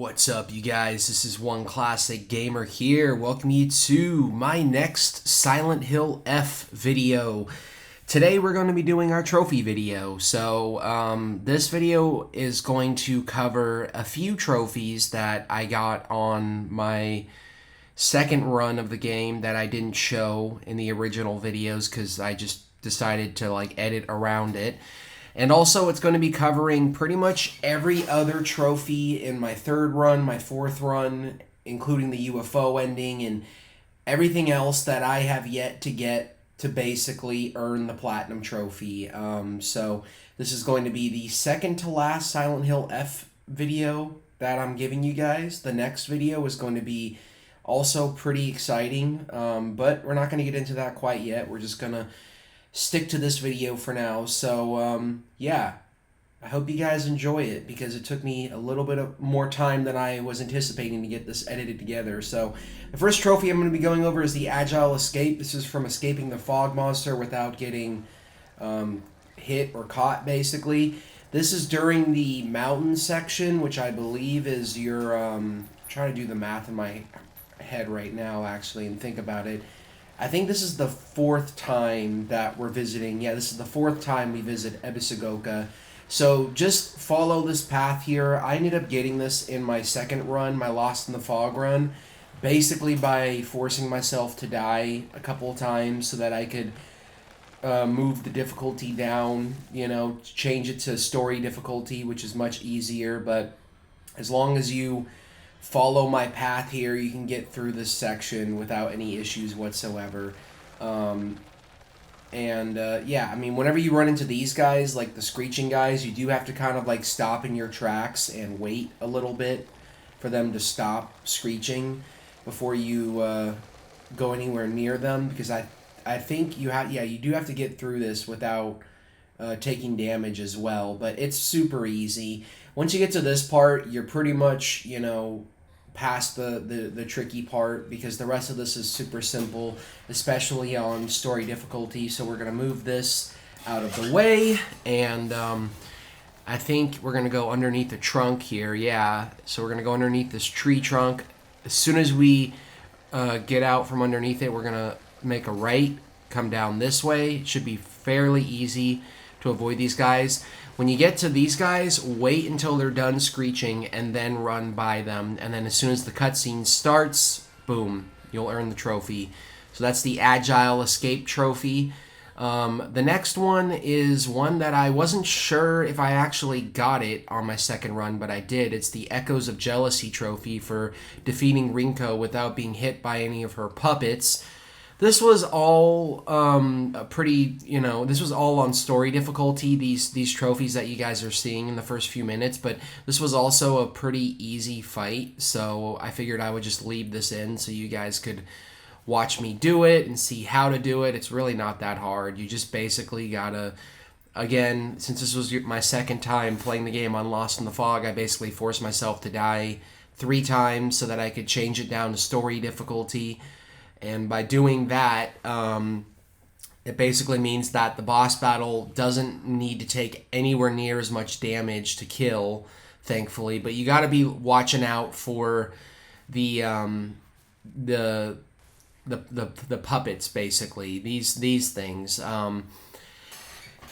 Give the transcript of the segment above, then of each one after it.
What's up, you guys? This is One Classic Gamer here. Welcome you to my next Silent Hill F video. Today we're going to be doing our trophy video. So this video is going to cover a few trophies that I got on my second run of the game that I didn't show in the original videos because I just decided to edit around it. And also, it's going to be covering pretty much every other trophy in my third run, my fourth run, including the UFO ending, and everything else that I have yet to get to basically earn the Platinum Trophy. So this is going to be the second to last Silent Hill F video that I'm giving you guys. The next video is going to be also pretty exciting, but we're not going to get into that quite yet. We're just going to stick to this video for now. So yeah, I hope you guys enjoy it because it took me a little bit of more time than I was anticipating to get this edited together. So the first trophy I'm going to be going over is the Agile Escape. This is from escaping the fog monster without getting hit or caught, basically. This is during the mountain section, which I believe is your trying to do the math in my head right now actually and think about it. I think this is the fourth time that we're visiting. Yeah, this is the fourth time we visit Ebisugoka. So just follow this path here. I ended up getting this in my second run, my Lost in the Fog run, basically by forcing myself to die a couple of times so that I could move the difficulty down, change it to story difficulty, which is much easier. But as long as you follow my path here, you can get through this section without any issues whatsoever. Yeah, I mean, whenever you run into these guys, like the screeching guys, you do have to kind of stop in your tracks and wait a little bit for them to stop screeching before you go anywhere near them, because I think you do have to get through this without taking damage as well, but it's super easy. Once you get to this part, you're pretty much, past the tricky part, because the rest of this is super simple, especially on story difficulty. So we're going to move this out of the way, and I think we're going to go underneath the trunk here. Yeah, so we're going to go underneath this tree trunk. As soon as we get out from underneath it, we're going to make a right, come down this way. It should be fairly easy to avoid these guys. When you get to these guys, wait until they're done screeching and then run by them. And then as soon as the cutscene starts, boom, you'll earn the trophy. So that's the Agile Escape trophy. The next one is one that I wasn't sure if I actually got it on my second run, but I did. It's the Echoes of Jealousy trophy for defeating Rinko without being hit by any of her puppets. This was all this was all on story difficulty, these trophies that you guys are seeing in the first few minutes, but this was also a pretty easy fight, so I figured I would just leave this in so you guys could watch me do it and see how to do it. It's really not that hard. You just basically gotta, again, since this was my second time playing the game on Lost in the Fog, I basically forced myself to die 3 times so that I could change it down to story difficulty. And by doing that, it basically means that the boss battle doesn't need to take anywhere near as much damage to kill, thankfully. But you got to be watching out for the puppets, basically. These things.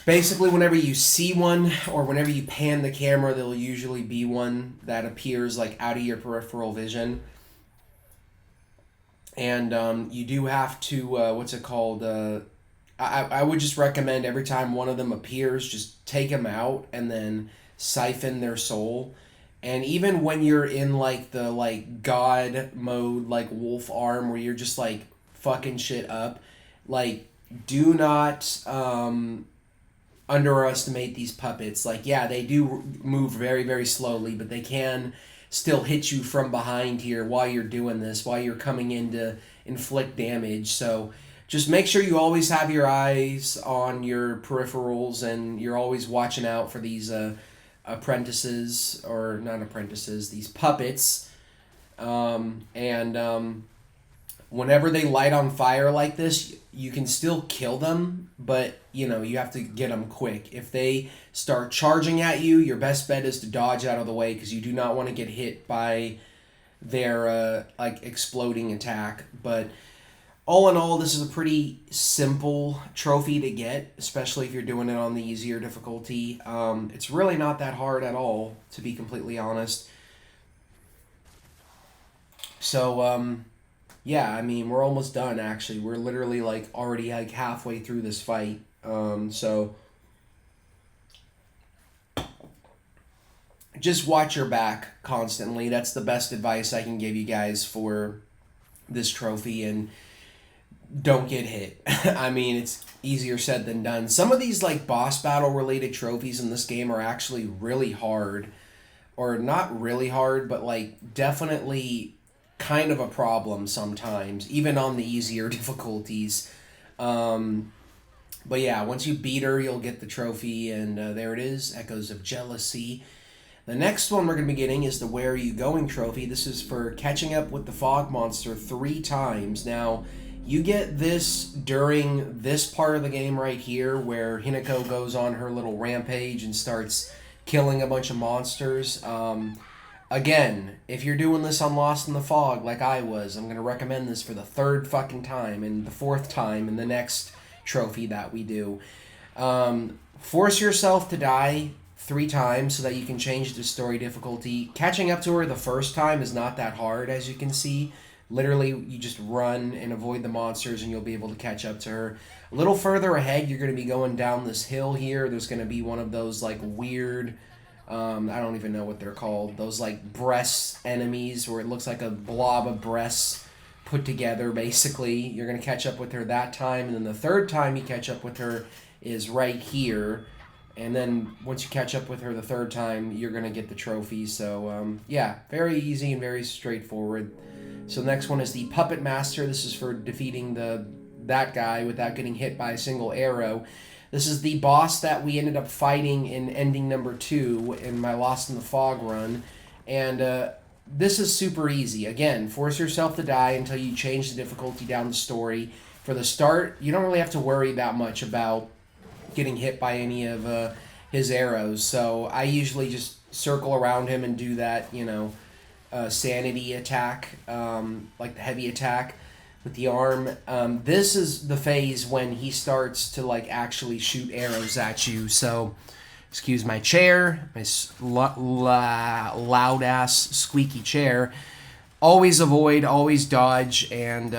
Basically, whenever you see one or whenever you pan the camera, there'll usually be one that appears out of your peripheral vision. And you do have to, I would just recommend every time one of them appears, just take them out and then siphon their soul. And even when you're in the God mode, wolf arm, where you're just fucking shit up, do not underestimate these puppets. Yeah, they do move very, very slowly, but they can still hit you from behind here while you're doing this, while you're coming in to inflict damage. So just make sure you always have your eyes on your peripherals and you're always watching out for these apprentices, or not apprentices, these puppets. whenever they light on fire like this, you can still kill them, but you know, you have to get them quick. If they start charging at you, your best bet is to dodge out of the way because you do not want to get hit by their like exploding attack. But all in all, this is a pretty simple trophy to get, especially if you're doing it on the easier difficulty. It's really not that hard at all, to be completely honest. So, yeah, I mean, we're almost done, actually. We're literally, like, already, like, halfway through this fight. So, just watch your back constantly. That's the best advice I can give you guys for this trophy, and don't get hit. I mean, it's easier said than done. Some of these, like, boss battle-related trophies in this game are actually really hard. Or not really hard, but, like, definitely kind of a problem sometimes, even on the easier difficulties. But yeah, once you beat her, you'll get the trophy, and there it is, Echoes of Jealousy. The next one we're going to be getting is the Where Are You Going trophy. This is for catching up with the fog monster 3 times. Now, you get this during this part of the game right here, where Hinako goes on her little rampage and starts killing a bunch of monsters. Again, if you're doing this on Lost in the Fog like I was, I'm going to recommend this for the 3rd fucking time and the 4th time in the next trophy that we do. Force yourself to die 3 times so that you can change the story difficulty. Catching up to her the first time is not that hard, as you can see. Literally, you just run and avoid the monsters and you'll be able to catch up to her. A little further ahead, you're going to be going down this hill here. There's going to be one of those, like, weird... I don't even know what they're called. Those, like, breast enemies where it looks like a blob of breasts put together, basically. You're going to catch up with her that time. And then the 3rd time you catch up with her is right here. And then once you catch up with her the 3rd time, you're going to get the trophy. So, yeah, very easy and very straightforward. So the next one is the Puppet Master. This is for defeating that guy without getting hit by a single arrow. This is the boss that we ended up fighting in ending number 2 in my Lost in the Fog run. And this is super easy. Again, force yourself to die until you change the difficulty down the story. For the start, you don't really have to worry that much about getting hit by any of his arrows. So I usually just circle around him and do that, you know, sanity attack, like the heavy attack with the arm. This is the phase when he starts to, like, actually shoot arrows at you. So, excuse my chair, my loud-ass squeaky chair. Always avoid, always dodge, and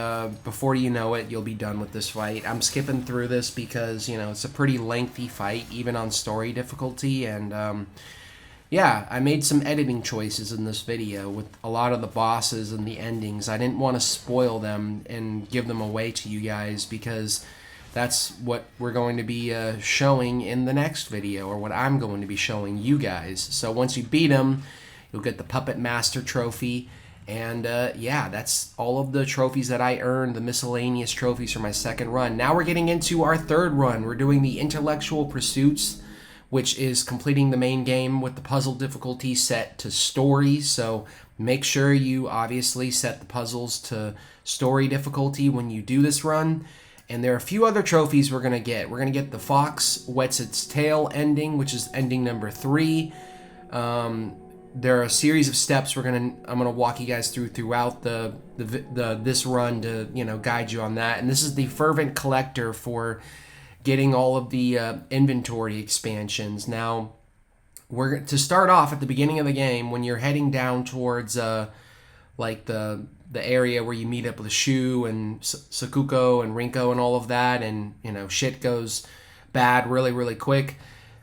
before you know it, you'll be done with this fight. I'm skipping through this because, you know, it's a pretty lengthy fight, even on story difficulty, and yeah, I made some editing choices in this video with a lot of the bosses and the endings. I didn't want to spoil them and give them away to you guys because that's what we're going to be showing in the next video, or what I'm going to be showing you guys. So once you beat them, you'll get the Puppet Master trophy. And yeah, that's all of the trophies that I earned, the miscellaneous trophies for my 2nd run. Now we're getting into our 3rd run. We're doing the Intellectual Pursuits, which is completing the main game with the puzzle difficulty set to story. So make sure you obviously set the puzzles to story difficulty when you do this run. And there are a few other trophies we're going to get. We're going to get the Fox Wets Its Tail ending, which is ending number 3. There are a series of steps I'm gonna walk you guys throughout this run to, you know, guide you on that. And this is the Fervent Collector for getting all of the inventory expansions. Now, we're to start off at the beginning of the game when you're heading down towards like the area where you meet up with Shu and Sakuko and Rinko and all of that, and, you know, shit goes bad really quick.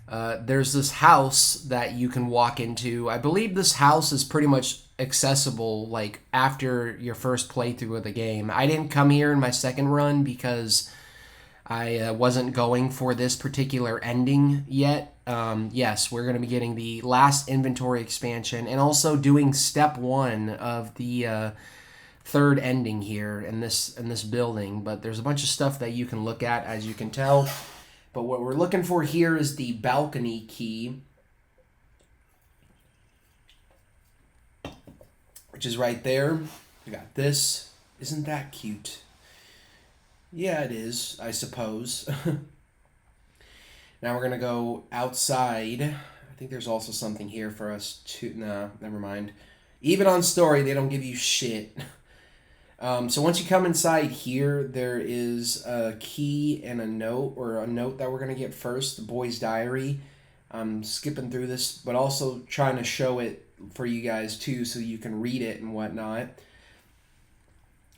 There's this house that you can walk into. I believe this house is pretty much accessible, like, after your first playthrough of the game. I didn't come here in my 2nd run because I wasn't going for this particular ending yet. Yes, we're going to be getting the last inventory expansion and also doing step 1 of the 3rd ending here in this building. But there's a bunch of stuff that you can look at, as you can tell. But what we're looking for here is the balcony key, which is right there. We got this Isn't that cute? Yeah, it is, I suppose. Now we're going to go outside. I think there's also something here for us to... Nah, never mind. Even on story, they don't give you shit. So once you come inside here, there is a key and a note, or a note that we're going to get first, the boy's diary. I'm skipping through this, but also trying to show it for you guys too, so you can read it and whatnot.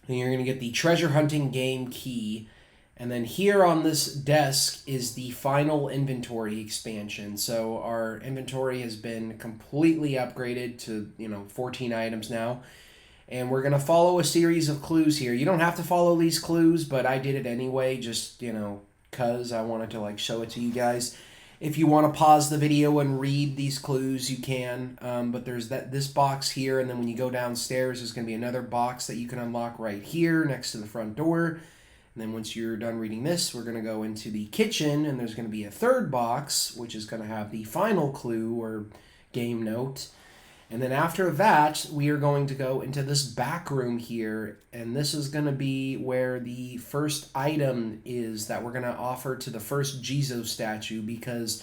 And you're going to get the treasure hunting game key. And then here on this desk is the final inventory expansion. So our inventory has been completely upgraded to, 14 items now. And we're going to follow a series of clues here. You don't have to follow these clues, but I did it anyway, just, because I wanted to, show it to you guys. If you want to pause the video and read these clues, you can. But there's this box here, and then when you go downstairs, there's going to be another box that you can unlock right here next to the front door. And then once you're done reading this, we're going to go into the kitchen, and there's going to be a third box, which is going to have the final clue or game note. And then after that, we are going to go into this back room here, and this is going to be where the first item is that we're going to offer to the first Jesus statue, because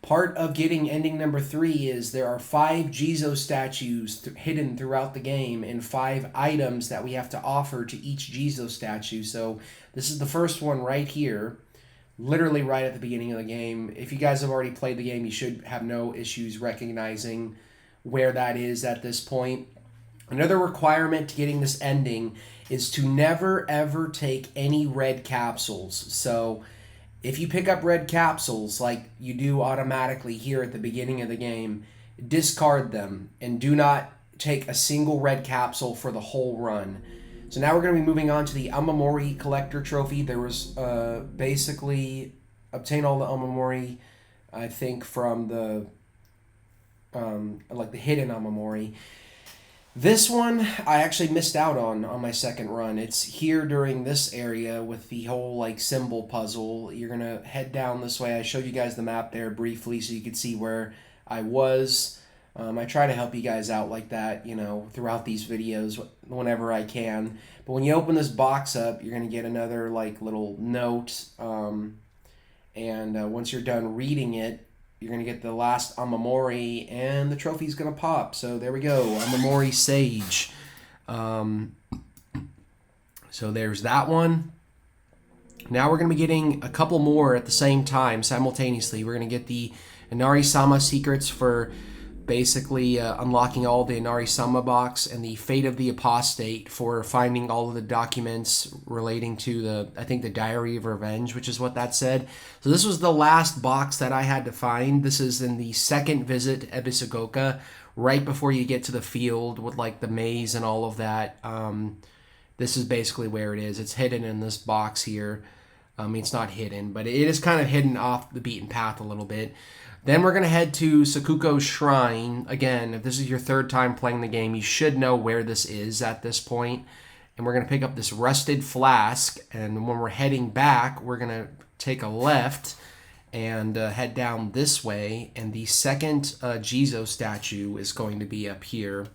part of getting ending number 3 is there are 5 Jesus statues hidden throughout the game and 5 items that we have to offer to each Jesus statue. So this is the first one right here, literally right at the beginning of the game. If you guys have already played the game, you should have no issues recognizing where that is at this point. Another requirement to getting this ending is to never ever take any red capsules. So if you pick up red capsules like you do automatically here at the beginning of the game, discard them and do not take a single red capsule for the whole run. So now we're going to be moving on to the Amamori collector trophy. There was basically obtain all the Amamori, I think, from the the hidden Amamori. This one I actually missed out on my second run. It's here during this area with the whole symbol puzzle. You're gonna head down this way. I showed you guys the map there briefly so you could see where I was. I try to help you guys out like that, throughout these videos whenever I can. But when you open this box up, you're gonna get another little note. And once you're done reading it, you're going to get the last Amamori, and the trophy's going to pop. So there we go, Amamori Sage. So there's that one. Now we're going to be getting a couple more at the same time, simultaneously. We're going to get the Inari-sama secrets for basically unlocking all the Inari-sama box, and the Fate of the Apostate for finding all of the documents relating to I think the Diary of Revenge, which is what that said. So this was the last box that I had to find. This is in the second visit Ebisagoka, right before you get to the field with the maze and all of that. This is basically where it is. It's hidden in this box here. It's not hidden, but it is kind of hidden off the beaten path a little bit. Then we're going to head to Sakuko's Shrine. Again, if this is your third time playing the game, you should know where this is at this point. And we're going to pick up this rusted flask. And when we're heading back, we're going to take a left and head down this way. And the second Jesus statue is going to be up here.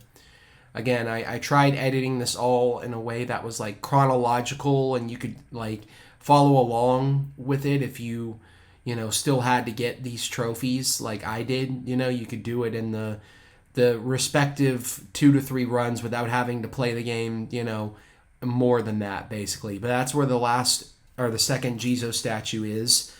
Again, I tried editing this all in a way that was chronological, and you could follow along with it if you still had to get these trophies like I did. You could do it in the respective 2 to 3 runs without having to play the game, more than that, basically. But that's where the second Jesus statue is.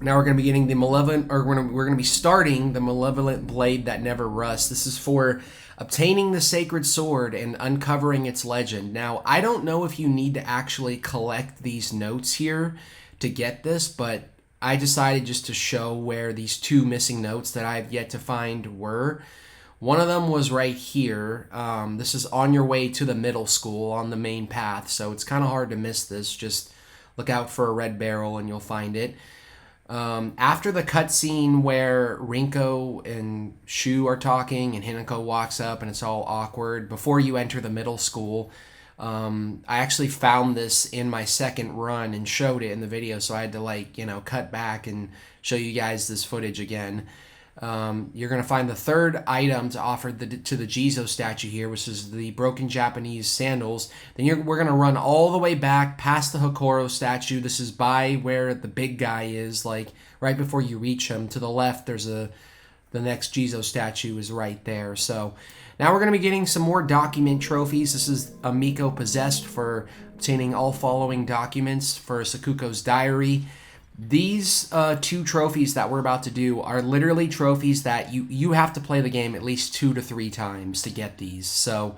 Now we're going to be getting the malevolent, or we're going to be starting the Malevolent Blade That Never Rusts. This is for obtaining the sacred sword and uncovering its legend. Now, I don't know if you need to actually collect these notes here to get this, but I decided just to show where these 2 missing notes that I have yet to find were. One of them was right here. This is on your way to the middle school on the main path, so it's kind of hard to miss this. Just look out for a red barrel and you'll find it. After the cutscene where Rinko and Shu are talking and Hinako walks up and it's all awkward, before you enter the middle school, I actually found this in my second run and showed it in the video, so I had to cut back and show you guys this footage again. You're going to find the third item to offer to the Jizo statue here, which is the broken Japanese sandals. Then we're going to run all the way back past the Hokoro statue. This is by where the big guy is, like right before you reach him. To the left, there's the next Jizo statue is right there. So now we're going to be getting some more document trophies. This is a Miko possessed for obtaining all following documents for Sakuko's diary. These two trophies that we're about to do are literally trophies that you have to play the game at least 2 to 3 times to get these. So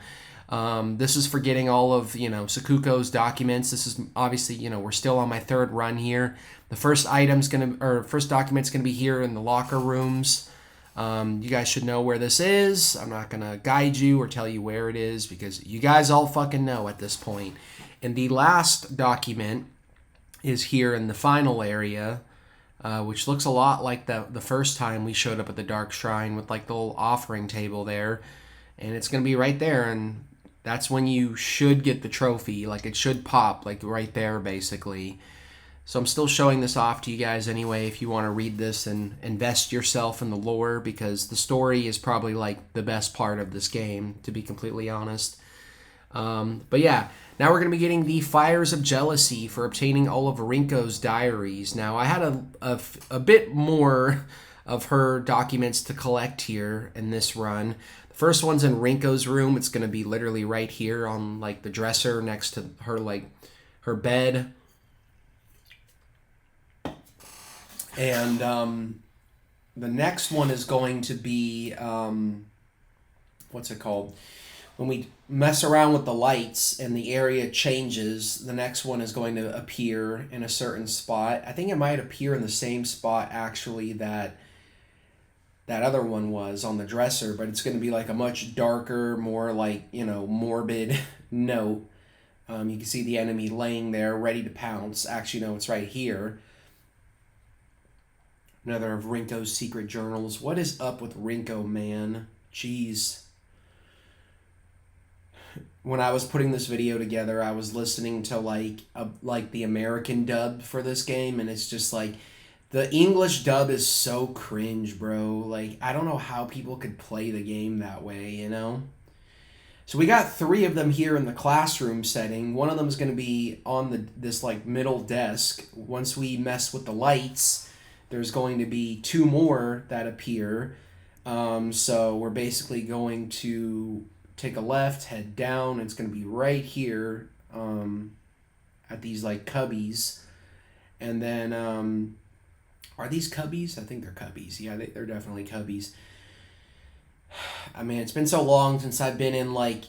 this is for getting all of, Sakuko's documents. This is obviously, we're still on my 3rd run here. The first document's gonna be here in the locker rooms. You guys should know where this is. I'm not gonna guide you or tell you where it is because you guys all fucking know at this point. And the last document is here in the final area, which looks a lot like the first time we showed up at the Dark Shrine with like the little offering table there. And it's going to be right there, and that's when you should get the trophy. Like, it should pop, like, right there, basically. So I'm still showing this off to you guys anyway if you want to read this and invest yourself in the lore, because the story is probably, like, the best part of this game, to be completely honest. But yeah, now we're going to be getting the Fires of Jealousy for obtaining all of Rinko's diaries. Now, I had a bit more of her documents to collect here in this run. The first one's in Rinko's room. It's going to be literally right here on, like, the dresser next to her, like, her bed. And the next one is going to be, what's it called? When we mess around with the lights and the area changes, the next one is going to appear in a certain spot. I think it might appear in the same spot, actually, that other one was on the dresser, but it's going to be like a much darker, more like, morbid note. You can see the enemy laying there, ready to pounce. Actually, no, it's right here. Another of Rinko's secret journals. What is up with Rinko, man? Jeez. When I was putting this video together, I was listening to like the American dub for this game, and it's just like the English dub is so cringe, bro. Like, I don't know how people could play the game that way, So we got 3 of them here in the classroom setting. One of them is going to be on this like middle desk. Once we mess with the lights, there's going to be 2 more that appear. So we're basically going to take a left, head down, and it's going to be right here at these like cubbies. And then are these cubbies? I think they're cubbies. Yeah, they're definitely cubbies. I mean, it's been so long since I've been in like,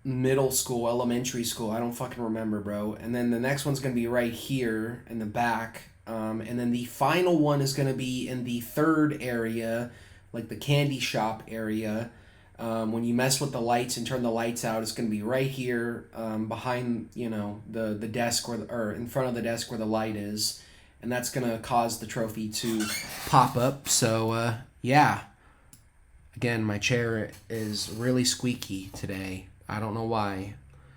middle school, elementary school. I don't fucking remember, bro. And then the next one's going to be right here in the back. And then the final one is going to be in the 3rd area, like the candy shop area. When you mess with the lights and turn the lights out, it's going to be right here behind, the desk or in front of the desk where the light is. And that's going to cause the trophy to pop up. So, yeah. Again, my chair is really squeaky today. I don't know why.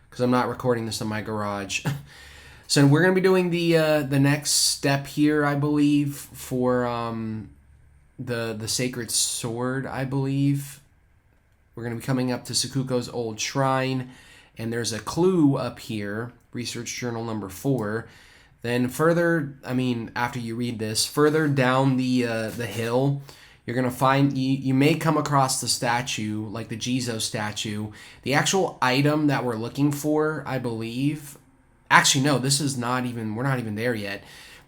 Because I'm not recording this in my garage. So we're going to be doing the next step here, I believe, for the Sacred Sword, I believe. We're going to be coming up to Sakuko's old shrine, and there's a clue up here, research journal number 4. Then further, after you read this, further down the hill, you're going to find, you may come across the statue, like the Jizo statue. The actual item that we're looking for, I believe, actually, no, this is not even, we're not even there yet.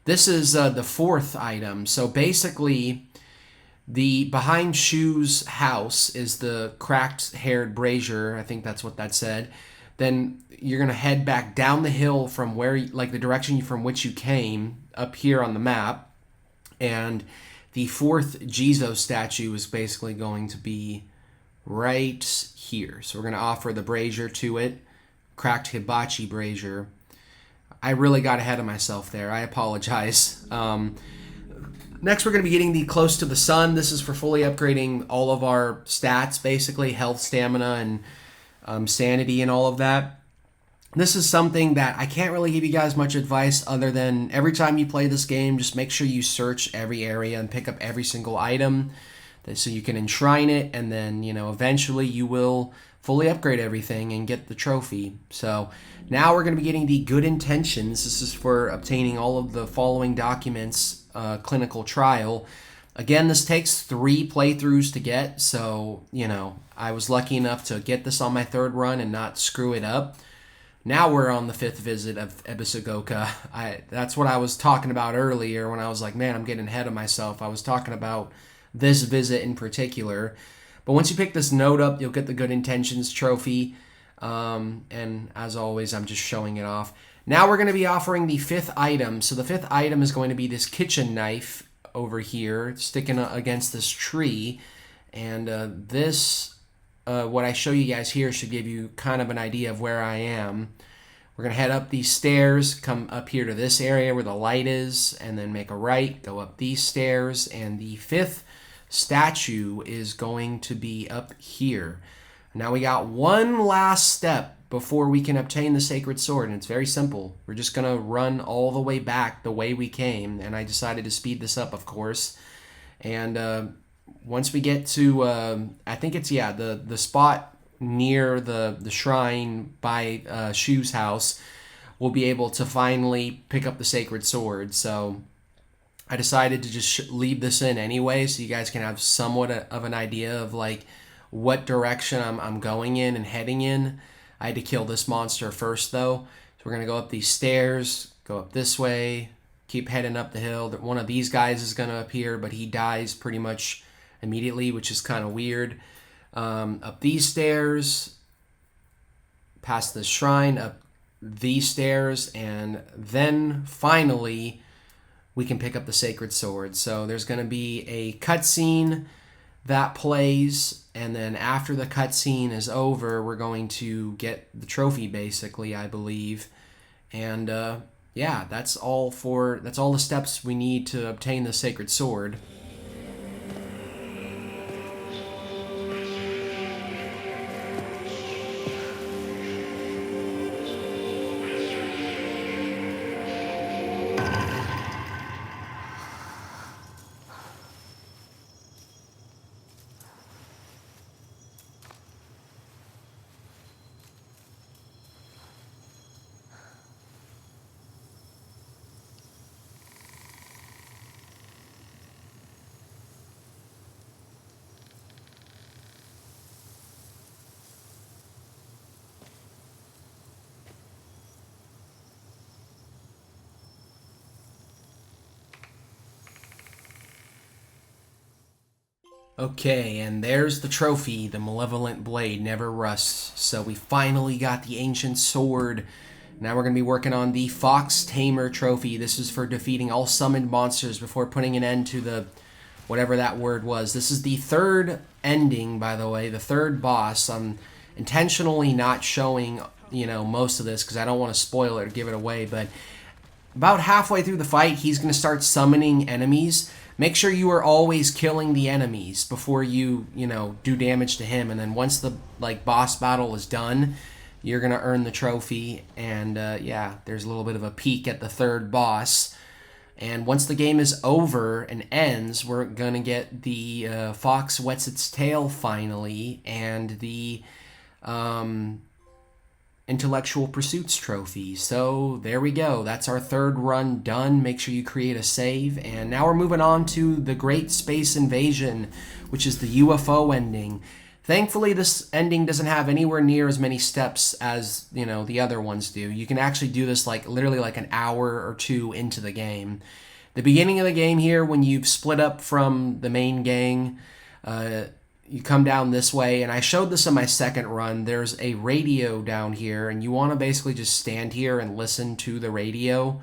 This is the 4th item. So basically, the behind Shu's house is the cracked-haired brazier. I think that's what that said. Then you're going to head back down the hill from where, like the direction from which you came, up here on the map. And the 4th Jizo statue is basically going to be right here. So we're going to offer the brazier to it. Cracked hibachi brazier. I really got ahead of myself there. I apologize. Next, we're going to be getting the Close to the Sun. This is for fully upgrading all of our stats, basically, health, stamina, and sanity, and all of that. This is something that I can't really give you guys much advice other than every time you play this game, just make sure you search every area and pick up every single item so you can enshrine it, and then, eventually you will fully upgrade everything and get the trophy. So now we're going to be getting the good intentions. This is for obtaining all of the following documents, clinical trial. Again, this takes 3 playthroughs to get, so, I was lucky enough to get this on my 3rd run and not screw it up. Now we're on the 5th visit of Ebisagoka. That's what I was talking about earlier when I was like, man, I'm getting ahead of myself. I was talking about this visit in particular. But once you pick this note up, you'll get the Good Intentions trophy. And as always, I'm just showing it off. Now we're going to be offering the 5th item. So the 5th item is going to be this kitchen knife over here, sticking against this tree. And what I show you guys here should give you kind of an idea of where I am. We're going to head up these stairs, come up here to this area where the light is, and then make a right, go up these stairs, and the 5th statue is going to be up here. Now we got one last step before we can obtain the sacred sword, and it's very simple. We're just going to run all the way back the way we came, and I decided to speed this up, of course. And once we get to, I think it's, the spot near the shrine by Shu's house, we'll be able to finally pick up the sacred sword. So I decided to just leave this in anyway, so you guys can have somewhat of an idea of like what direction I'm going in and heading in. I had to kill this monster first though. So we're going to go up these stairs, go up this way, keep heading up the hill. One of these guys is going to appear, but he dies pretty much immediately, which is kind of weird. Up these stairs, past the shrine, up these stairs, and then finally we can pick up the sacred sword. So there's going to be a cutscene that plays, and then after the cutscene is over, we're going to get the trophy, basically, I believe. And that's all the steps we need to obtain the sacred sword. Okay, and there's the trophy. The malevolent blade never rusts. So we finally got the ancient sword. Now we're going to be working on the Fox Tamer trophy. This is for defeating all summoned monsters before putting an end to the whatever that word was. This is the 3rd ending, by the way, the 3rd boss. I'm intentionally not showing, most of this because I don't want to spoil it or give it away, but about halfway through the fight, he's going to start summoning enemies. Make sure you are always killing the enemies before you, do damage to him. And then once the boss battle is done, you're going to earn the trophy. And there's a little bit of a peek at the 3rd boss. And once the game is over and ends, we're going to get the Fox Wets Its Tail finally, and the Intellectual Pursuits trophy. So there we go. That's our 3rd run done. Make sure you create a save. And now we're moving on to the Great Space Invasion, which is the UFO ending. Thankfully, this ending doesn't have anywhere near as many steps as, the other ones do. You can actually do this literally an hour or 2 into the game. The beginning of the game here, when you've split up from the main gang, you come down this way, and I showed this in my 2nd run. There's a radio down here, and you want to basically just stand here and listen to the radio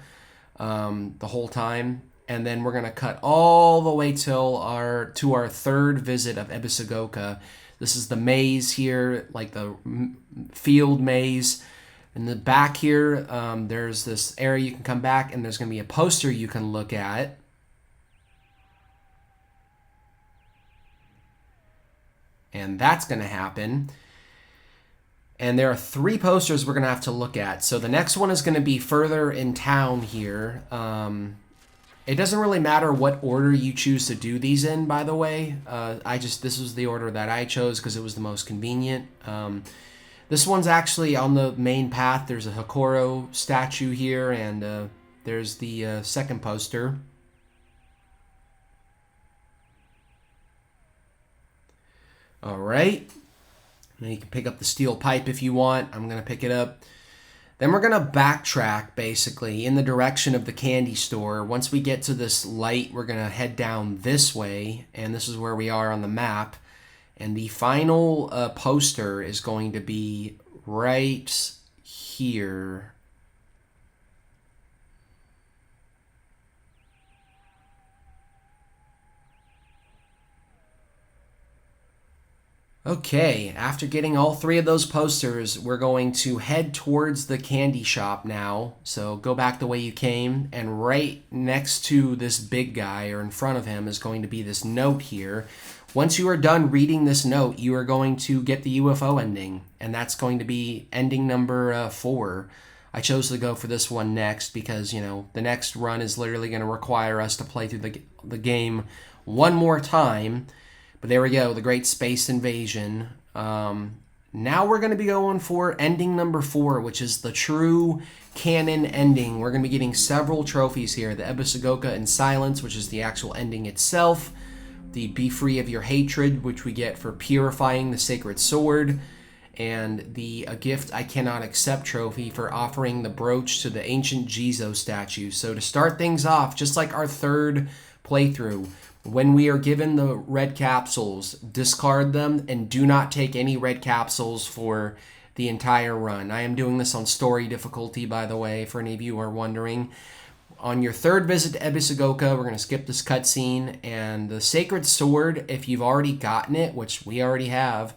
the whole time. And then we're going to cut all the way to our 3rd visit of Ebisagoka. This is the maze here, like the field maze. In the back here, there's this area you can come back, and there's going to be a poster you can look at. And that's going to happen. And there are 3 posters we're going to have to look at. So the next one is going to be further in town here. It doesn't really matter what order you choose to do these in, by the way. This was the order that I chose because it was the most convenient. This one's actually on the main path. There's a Hokoro statue here, and there's the second poster. All right. Now you can pick up the steel pipe if you want. I'm going to pick it up. Then we're going to backtrack, basically, in the direction of the candy store. Once we get to this light, we're going to head down this way, and this is where we are on the map. And the final poster is going to be right here. Okay, after getting all 3 of those posters, we're going to head towards the candy shop now. So go back the way you came, and right next to this big guy, or in front of him, is going to be this note here. Once you are done reading this note, you are going to get the UFO ending, and that's going to be ending number 4. I chose to go for this one next because, you know, the next run is literally going to require us to play through the game one more time. But there we go, the Great Space Invasion. Now we're going to be going for ending number 4, which is the true canon ending. We're going to be getting several trophies here. The Ebisagoka in Silence, which is the actual ending itself. The Be Free of Your Hatred, which we get for purifying the Sacred Sword. And the A Gift I Cannot Accept trophy for offering the brooch to the ancient Jizo statue. So to start things off, just like our third playthrough, when we are given the red capsules, discard them and do not take any red capsules for the entire run. I am doing this on story difficulty, by the way, for any of you who are wondering. On your third visit to Ebisagoka, we're going to skip this cutscene, and the Sacred Sword, if you've already gotten it, which we already have,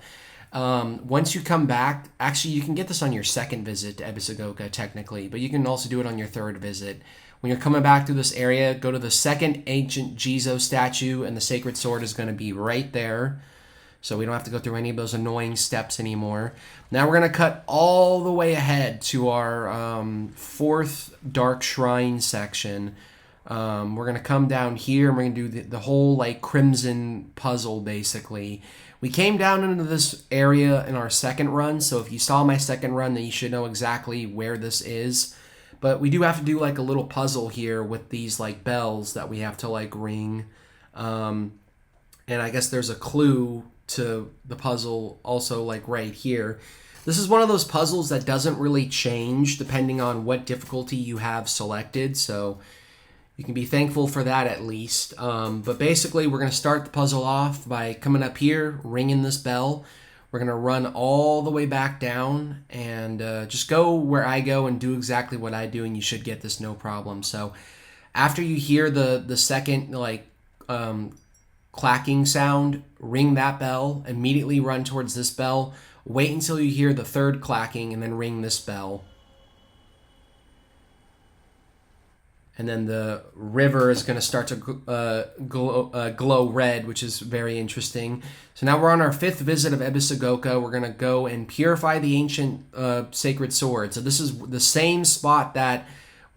once you come back, actually you can get this on your second visit to Ebisagoka technically, but you can also do it on your third visit. When you're coming back through this area, go to the second ancient Jizo statue, and the Sacred Sword is going to be right there. So we don't have to go through any of those annoying steps anymore. Now we're going to cut all the way ahead to our fourth Dark Shrine section. We're going to come down here, and we're going to do the whole like Crimson puzzle, basically. We came down into this area in our second run, so if you saw my second run, then you should know exactly where this is. But we do have to do like a little puzzle here with these like bells that we have to like ring. And I guess there's a clue to the puzzle also like right here. This is one of those puzzles that doesn't really change depending on what difficulty you have selected. So you can be thankful for that at least. But basically we're going to start the puzzle off by coming up here, ringing this bell. We're going to run all the way back down and just go where I go and do exactly what I do, and you should get this no problem. So after you hear the second like clacking sound, ring that bell, immediately run towards this bell, wait until you hear the third clacking, and then ring this bell. And then the river is going to start to glow red, which is very interesting. So now we're on our fifth visit of Ebisagoka. We're going to go and purify the ancient sacred sword. So this is the same spot that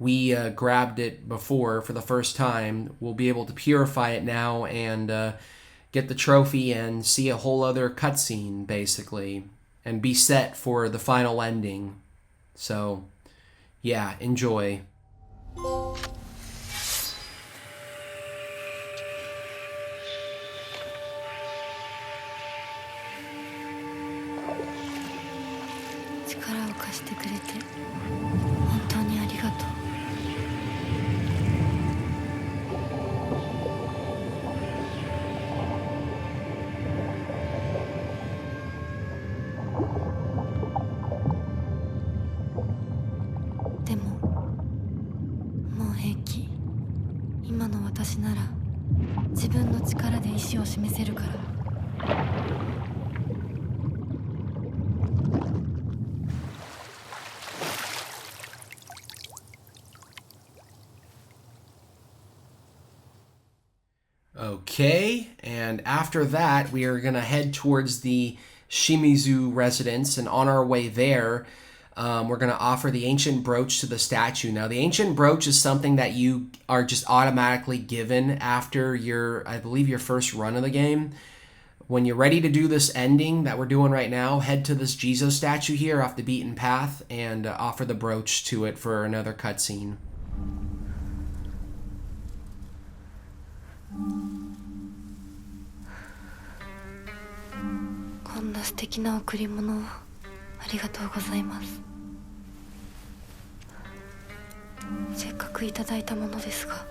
we grabbed it before for the first time. We'll be able to purify it now and get the trophy and see a whole other cutscene, basically, and be set for the final ending. So, yeah, enjoy. Okay, and after that, we are going to head towards the Shimizu residence, and on our way there, we're going to offer the ancient brooch to the statue. Now, the ancient brooch is something that you are just automatically given after your, I believe, your first run of the game. When you're ready to do this ending that we're doing right now, head to this Jizo statue here off the beaten path and offer the brooch to it for another cutscene. こんな素敵な贈り物をありがとうございます。せっかくいただいたものですが。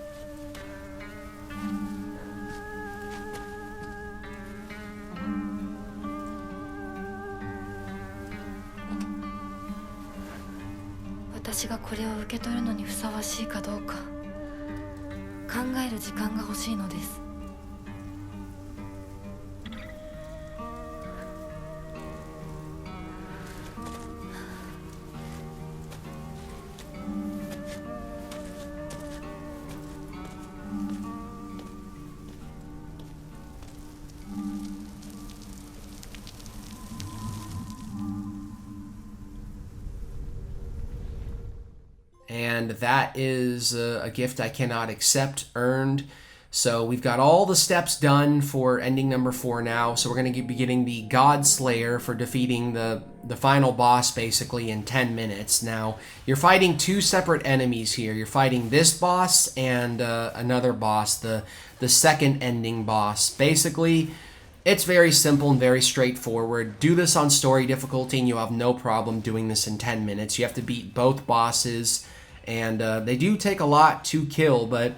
私がこれを受け取るのにふさわしいかどうか考える時間が欲しいのです。And that is a gift I cannot accept, earned. So we've got all the steps done for ending number 4 now. So we're going to be getting the God Slayer for defeating the final boss basically in 10 minutes. Now, you're fighting 2 separate enemies here. You're fighting this boss and another boss, the second ending boss. Basically, it's very simple and very straightforward. Do this on story difficulty and you'll have no problem doing this in 10 minutes. You have to beat both bosses. And they do take a lot to kill, but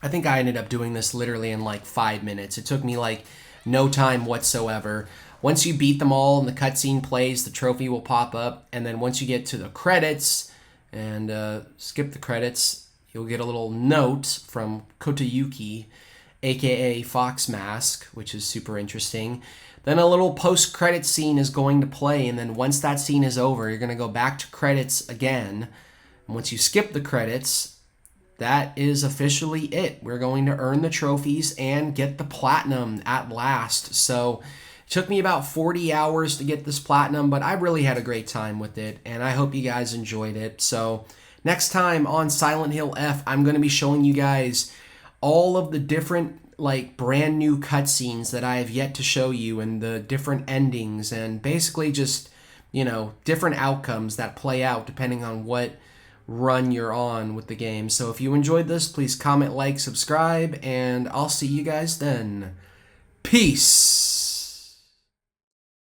I think I ended up doing this literally in like 5 minutes. It took me like no time whatsoever. Once you beat them all and the cutscene plays, the trophy will pop up. And then once you get to the credits and skip the credits, you'll get a little note from Kotayuki, aka Fox Mask, which is super interesting. Then a little post-credit scene is going to play, and then once that scene is over, you're going to go back to credits again. And once you skip the credits, that is officially it. We're going to earn the trophies and get the platinum at last. So it took me about 40 hours to get this platinum, but I really had a great time with it, and I hope you guys enjoyed it. So next time on Silent Hill F, I'm going to be showing you guys all of the different like brand new cutscenes that I have yet to show you, and the different endings, and basically just, you know, different outcomes that play out depending on what run you're on with the game. So if you enjoyed this, please comment, like, subscribe, and I'll see you guys then. Peace!